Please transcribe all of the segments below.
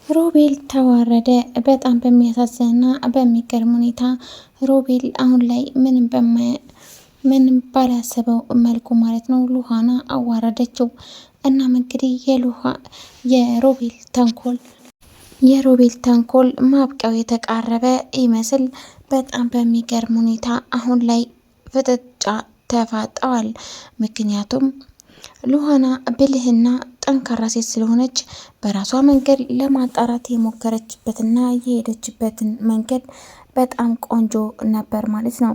ሮቤል ተዋረደ። በጣም በሚያሳዝንና በሚገርም ሁኔታ ሮቤል አሁን ላይ ምንም ባላሰበው መልኩ ማለት ነው ሉሃና አዋረደችው። እናም እንግዲህ የሮቤል ተንኮል ማብቂያው የተቃረበ ይመስል በጣም በሚገርም ሁኔታ አሁን ላይ ፍጥጫ ተፋጠዋል። ምክንያቱም ሉሃና ብልህና ጠንካራ ሴት ስለሆነች በራሷ መንገድ ለማጣራት የሞከረችበትና የሄደችበትን መንገድ በጣም ቆንጆ ነበር ማለት ነው።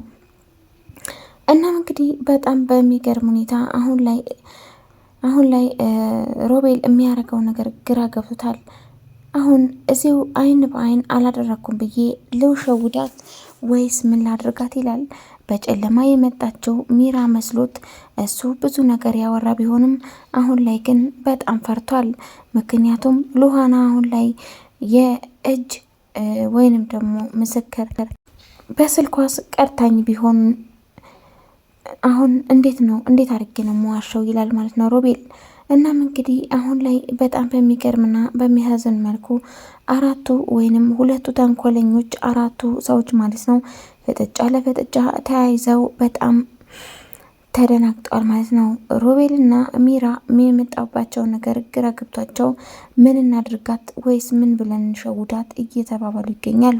እናም እንግዲህ በጣም በሚገርም ሁኔታ አሁን ላይ ሮቤል የሚያደርገው ነገር ግራ ገብቶታል። አሁን እዚሁ አይን በአይን አላደረኩም ብዬ ልውሸውዳት ወይስ ምን ላድርጋት ይላል። በጨለማ የመጣችው ሚራ መስሎት እሱ ብዙ ነገር ያወራ ቢሆንም አሁን ላይ ግን በጣም ፈርቷል። ምክንያቱም ሉሃና አሁን ላይ የእጅ ወይንም ደግሞ ምስክር በስልኳስ ቀርታኝ ቢሆን አሁን እንዴት አድርጌ ነው መዋሸው ይላል ማለት ነው ሮቤል። እናም እንግዲህ አሁን ላይ በጣም በሚገርምና በሚያሳዝን መልኩ አራቱ ወይንም ሁለቱ ተንኮለኞች አራቱ ሰዎች ማለት ነው ፍጥጫ ለፍጥጫ ተያይዘው በጣም ተደናግጠዋል ማለት ነው። ሮቤልና ሚራ የመጣባቸው ነገር ግራ ገብቷቸው ምን እናድርጋት ወይስ ምን ብለን እንሸውዳት እየተባባሉ ይገኛሉ።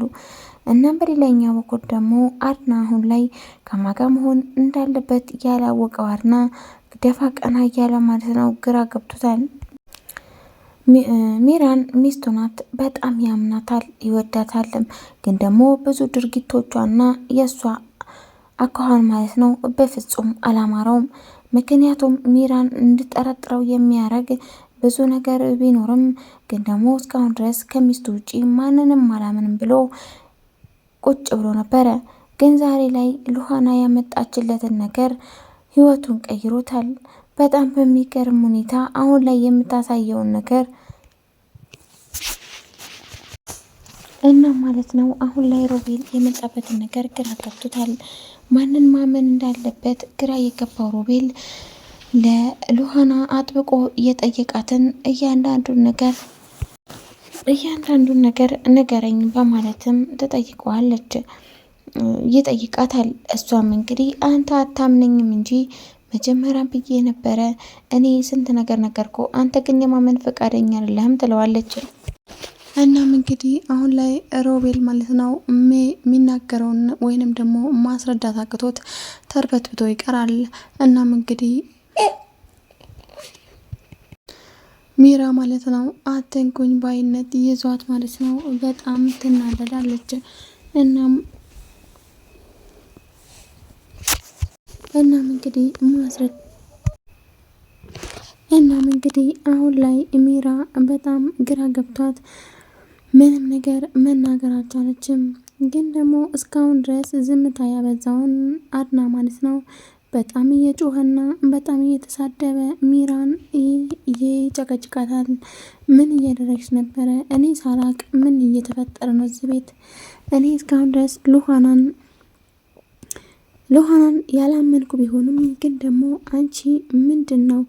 እናም በሌላኛው በኩል ደግሞ አድና አሁን ላይ ከማጋ መሆን እንዳለበት ያላወቀው አድና ደፋ ቀና እያለ ማለት ነው ግራ ገብቶታል። ሚራን ሚስቱ ናት፣ በጣም ያምናታል ይወዳታልም። ግን ደግሞ ብዙ ድርጊቶቿና የእሷ አኳኋን ማለት ነው በፍጹም አላማረውም። ምክንያቱም ሚራን እንድጠረጥረው የሚያደርግ ብዙ ነገር ቢኖርም ግን ደግሞ እስካሁን ድረስ ከሚስቱ ውጪ ማንንም አላምንም ብሎ ቁጭ ብሎ ነበረ። ግን ዛሬ ላይ ሉሃና ያመጣችለትን ነገር ህይወቱን ቀይሮታል። በጣም በሚገርም ሁኔታ አሁን ላይ የምታሳየውን ነገር እና ማለት ነው አሁን ላይ ሮቤል የመጣበትን ነገር ግራ ገብቶታል። ማንን ማመን እንዳለበት ግራ የገባው ሮቤል ለሉሃና አጥብቆ እየጠየቃትን እያንዳንዱን ነገር ንገረኝ በማለትም ትጠይቀዋለች ይጠይቃታል። እሷም እንግዲህ አንተ አታምነኝም እንጂ መጀመሪያ ብዬ ነበረ እኔ ስንት ነገር ነገርኩ፣ አንተ ግን የማመን ፈቃደኛ አይደለህም ትለዋለች። እናም እንግዲህ አሁን ላይ ሮቤል ማለት ነው የሚናገረውን ወይንም ደግሞ ማስረዳት አቅቶት ተርበትብቶ ይቀራል። እናም እንግዲህ ሚራ ማለት ነው አትንኩኝ ባይነት ይዟት ማለት ነው በጣም ትናደዳለች። እናም እንግዲህ አሁን ላይ ሚራ በጣም ግራ ገብቷት ምንም ነገር መናገር አልቻለችም። ግን ደግሞ እስካሁን ድረስ ዝምታ ያበዛውን አድና ማለት ነው በጣም እየጮኸና በጣም እየተሳደበ ሚራን ይጨቀጭቃታል። ምን እያደረግሽ ነበረ? እኔ ሳላቅ ምን እየተፈጠረ ነው እዚህ ቤት? እኔ እስካሁን ድረስ ሉሃናን ያላመንኩ ቢሆንም ግን ደግሞ አንቺ ምንድን ነው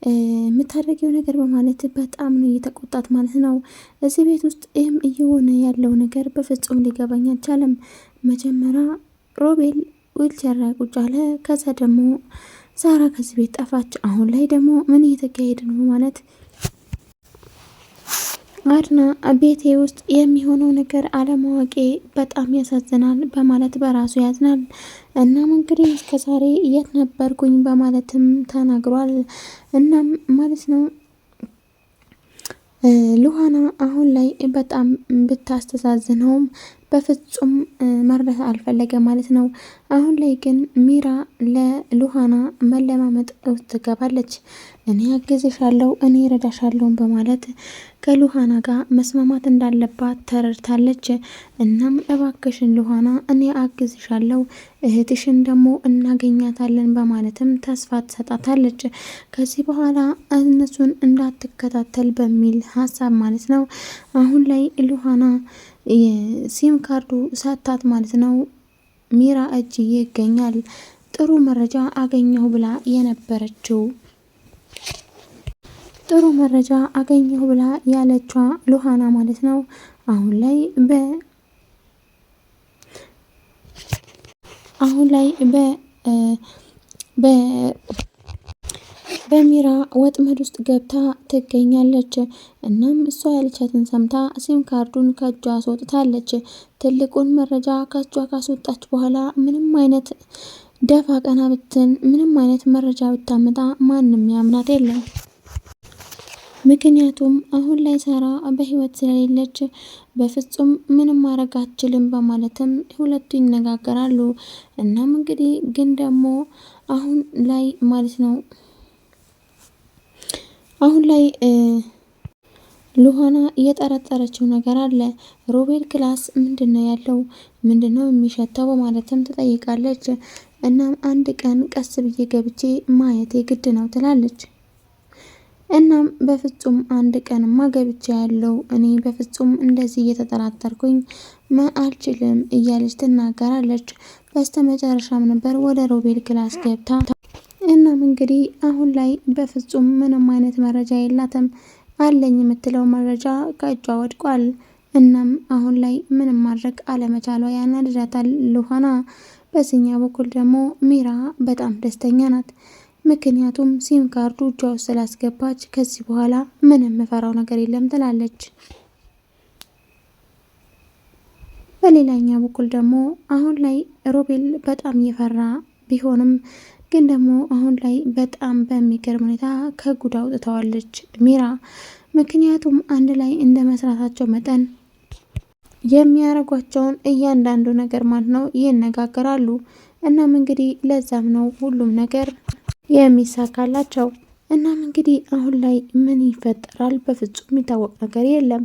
የምታደርጊው ነገር በማለት በጣም ነው እየተቆጣት ማለት ነው። እዚህ ቤት ውስጥ ይህም እየሆነ ያለው ነገር በፍጹም ሊገባኝ አልቻለም። መጀመሪያ ሮቤል ዊልቸር ላይ ቁጭ አለ። ከዛ ደግሞ ዛራ ከዚህ ቤት ጠፋች። አሁን ላይ ደግሞ ምን እየተካሄደ ነው ማለት አድና ቤቴ ውስጥ የሚሆነው ነገር አለማወቄ በጣም ያሳዝናል በማለት በራሱ ያዝናል። እናም እንግዲህ እስከዛሬ የት ነበርኩኝ በማለትም ተናግሯል። እናም ማለት ነው ሉሃና አሁን ላይ በጣም ብታስተዛዝነውም በፍጹም መርዳት አልፈለገ ማለት ነው። አሁን ላይ ግን ሚራ ለሉሃና መለማመጥ ውስጥ ትገባለች። እኔ አግዝሻለሁ፣ እኔ ረዳሻለሁ በማለት ከሉሃና ጋር መስማማት እንዳለባት ተረድታለች። እናም እባክሽን ሉሃና እኔ አግዝሻለሁ፣ እህትሽን ደግሞ እናገኛታለን በማለትም ተስፋ ትሰጣታለች። ከዚህ በኋላ እነሱን እንዳትከታተል በሚል ሀሳብ ማለት ነው አሁን ላይ ሉሃና ሲም ካርዱ ሰታት ማለት ነው ሚራ እጅ ይገኛል። ጥሩ መረጃ አገኘሁ ብላ የነበረችው ጥሩ መረጃ አገኘሁ ብላ ያለችዋ ሉሃና ማለት ነው አሁን ላይ በሚራ ወጥመድ ውስጥ ገብታ ትገኛለች። እናም እሷ ያለቻትን ሰምታ ሲም ካርዱን ከእጇ አስወጥታለች። ትልቁን መረጃ ከእጇ ካስወጣች በኋላ ምንም አይነት ደፋ ቀና ብትን ምንም አይነት መረጃ ብታመጣ ማንም ያምናት የለም። ምክንያቱም አሁን ላይ ሳራ በህይወት ስለሌለች በፍጹም ምንም ማድረግ አትችልም በማለትም ሁለቱ ይነጋገራሉ። እናም እንግዲህ ግን ደግሞ አሁን ላይ ማለት ነው ሉሃና እየጠረጠረችው ነገር አለ። ሮቤል ክላስ ምንድነው ያለው? ምንድነው የሚሸተው? በማለትም ትጠይቃለች። እናም አንድ ቀን ቀስ ብዬ ገብቼ ማየት የግድ ነው ትላለች። እናም በፍጹም አንድ ቀንማ ገብቼ ያለው እኔ በፍጹም እንደዚህ እየተጠራጠርኩኝ አልችልም እያለች ትናገራለች። በስተመጨረሻም ነበር ወደ ሮቤል ክላስ ገብታ እናም እንግዲህ አሁን ላይ በፍጹም ምንም አይነት መረጃ የላትም። አለኝ የምትለው መረጃ ከእጇ ወድቋል። እናም አሁን ላይ ምንም ማድረግ አለመቻሏ ያናድዳታል ሉሃና። በዚህኛ በኩል ደግሞ ሚራ በጣም ደስተኛ ናት። ምክንያቱም ሲም ካርዱ እጇ ውስጥ ስላስገባች ከዚህ በኋላ ምንም የምፈራው ነገር የለም ትላለች። በሌላኛ በኩል ደግሞ አሁን ላይ ሮቤል በጣም እየፈራ ቢሆንም ግን ደግሞ አሁን ላይ በጣም በሚገርም ሁኔታ ከጉድ አውጥተዋለች ሚራ። ምክንያቱም አንድ ላይ እንደ መስራታቸው መጠን የሚያደርጓቸውን እያንዳንዱ ነገር ማለት ነው ይነጋገራሉ። እናም እንግዲህ ለዛም ነው ሁሉም ነገር የሚሳካላቸው። እናም እንግዲህ አሁን ላይ ምን ይፈጠራል በፍጹም የሚታወቅ ነገር የለም።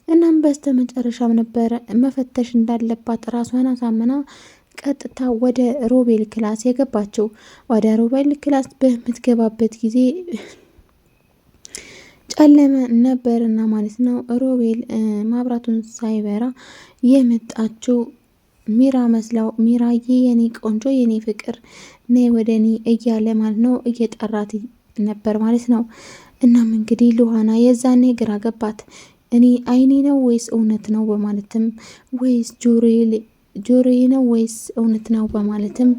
እናም በስተ መጨረሻም ነበረ መፈተሽ እንዳለባት ራሷን አሳምና ቀጥታ ወደ ሮቤል ክላስ የገባችው። ወደ ሮቤል ክላስ በምትገባበት ጊዜ ጨለመ ነበርና ማለት ነው። ሮቤል ማብራቱን ሳይበራ የመጣችው ሚራ መስላው ሚራዬ የኔ ቆንጆ የኔ ፍቅር ነይ ወደ እኔ እያለ ማለት ነው እየጠራት ነበር ማለት ነው። እናም እንግዲህ ሉሃና የዛኔ ግራ ገባት። እኔ አይኔ ነው ወይስ እውነት ነው በማለትም ወይስ ጆሮዬ ነው ወይስ እውነት ነው በማለትም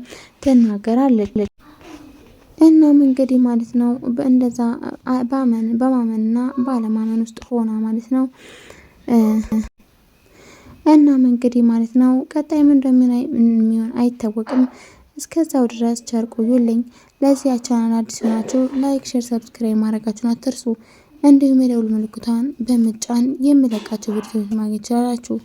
ትናገራለች። እናም እንግዲህ ማለት ነው እንደዛ በማመንና ባለማመን ውስጥ ሆና ማለት ነው። እናም እንግዲህ ማለት ነው ቀጣይ ምን እንደሚሆን አይታወቅም። እስከዛው ድረስ ቸር ቆዩልኝ። ለዚህ ቻናል አዲስ ናችሁ ላይክ፣ ሼር፣ ሰብስክራይብ ማድረጋችሁን አትርሱ። እንዲሁም የደውል ምልክቷን በመጫን የምለቃቸው ቪዲዮዎች ማግኘት ይችላላችሁ።